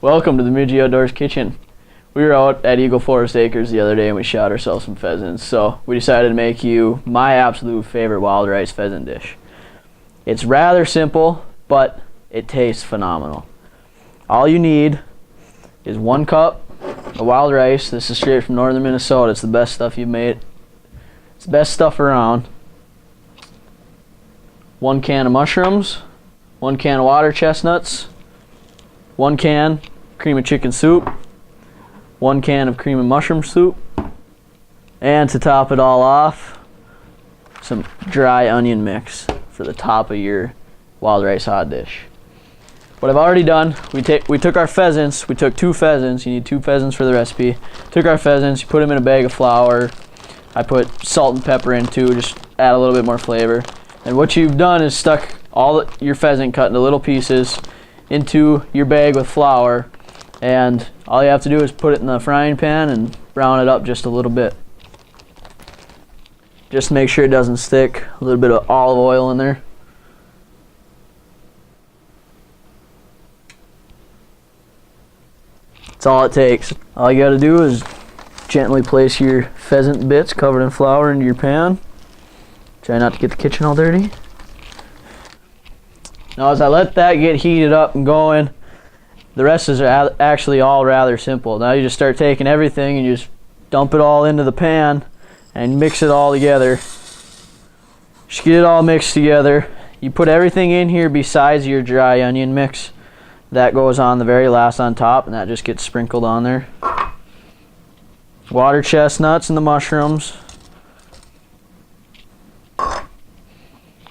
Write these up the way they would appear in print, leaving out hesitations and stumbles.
Welcome to the Bemidji Outdoors Kitchen. We were out at Eagle Forest Acres the other day and we shot ourselves some pheasants, so we decided to make you my absolute favorite wild rice pheasant dish. It's rather simple, but it tastes phenomenal. All you need is 1 cup of wild rice. This is straight from northern Minnesota. It's the best stuff you've made. It's the best stuff around. 1 can of mushrooms, 1 can of water chestnuts, 1 can cream of chicken soup, 1 can of cream of mushroom soup, and to top it all off, some dry onion mix for the top of your wild rice hot dish. What I've already done, we took our pheasants, we took 2 pheasants, you need 2 pheasants for the recipe. Took our pheasants, you put them in a bag of flour. I put salt and pepper in too, just add a little bit more flavor. And what you've done is stuck your pheasant cut into little pieces into your bag with flour, and all you have to do is put it in the frying pan and brown it up just a little bit. Just make sure it doesn't stick. A little bit of olive oil in there. That's all it takes. All you got to do is gently place your pheasant bits covered in flour into your pan. Try not to get the kitchen all dirty. Now as I let that get heated up and going, the rest is actually all rather simple. Now you just start taking everything and you just dump it all into the pan and mix it all together. Just get it all mixed together. You put everything in here besides your dry onion mix. That goes on the very last on top, and that just gets sprinkled on there. Water chestnuts and the mushrooms.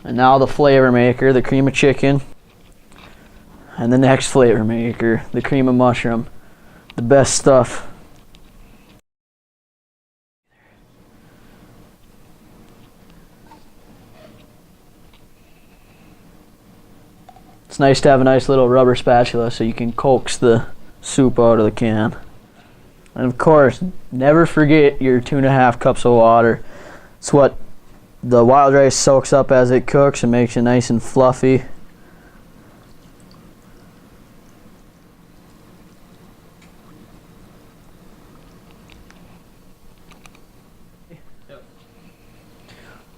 And now the flavor maker, the cream of chicken. And the next flavor maker, the cream of mushroom. The best stuff. It's nice to have a nice little rubber spatula so you can coax the soup out of the can. And of course, never forget your 2.5 cups of water. It's what the wild rice soaks up as it cooks and makes it nice and fluffy.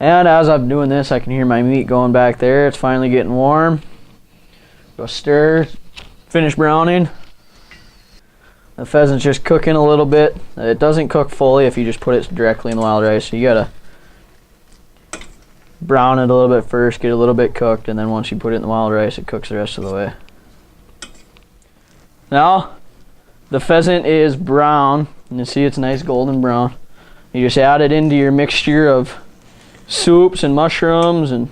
And as I'm doing this, I can hear my meat going back there. It's finally getting warm. Go stir, finish browning. The pheasant's just cooking a little bit. It doesn't cook fully if you just put it directly in the wild rice. So you gotta brown it a little bit first, get a little bit cooked, and then once you put it in the wild rice, it cooks the rest of the way. Now, the pheasant is brown, and you see it's nice golden brown. You just add it into your mixture of soups and mushrooms and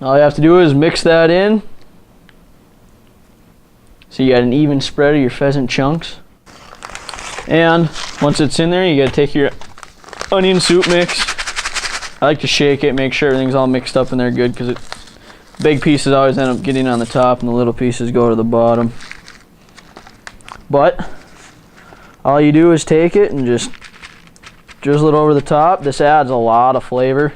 all you have to do is mix that in so you got an even spread of your pheasant chunks. And once it's in there, you got to take your onion soup mix. I like to shake it, make sure everything's all mixed up in there good, because big pieces always end up getting on the top and the little pieces go to the bottom. But all you do is take it and just drizzle it over the top. This adds a lot of flavor.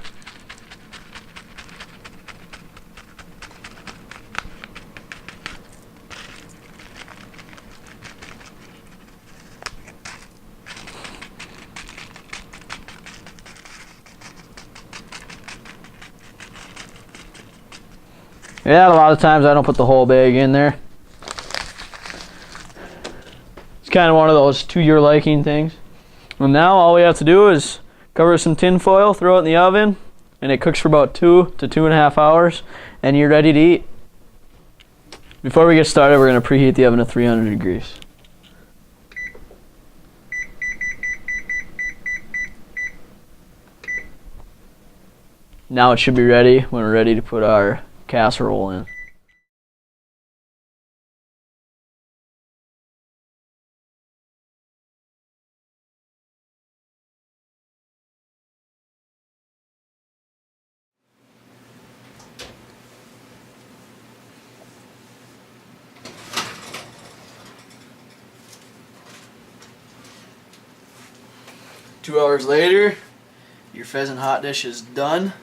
Yeah, a lot of times I don't put the whole bag in there. It's kind of one of those to your liking things. And now all we have to do is cover some tin foil, throw it in the oven, and it cooks for about 2 to 2.5 hours, and you're ready to eat. Before we get started, we're going to preheat the oven to 300 degrees. Now it should be ready when we're ready to put our casserole in. Two hours later, your pheasant hot dish is done.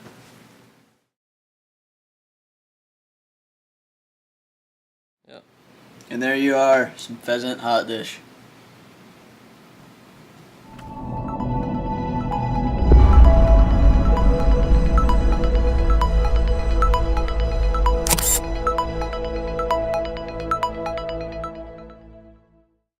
Yep. And there you are, some pheasant hot dish.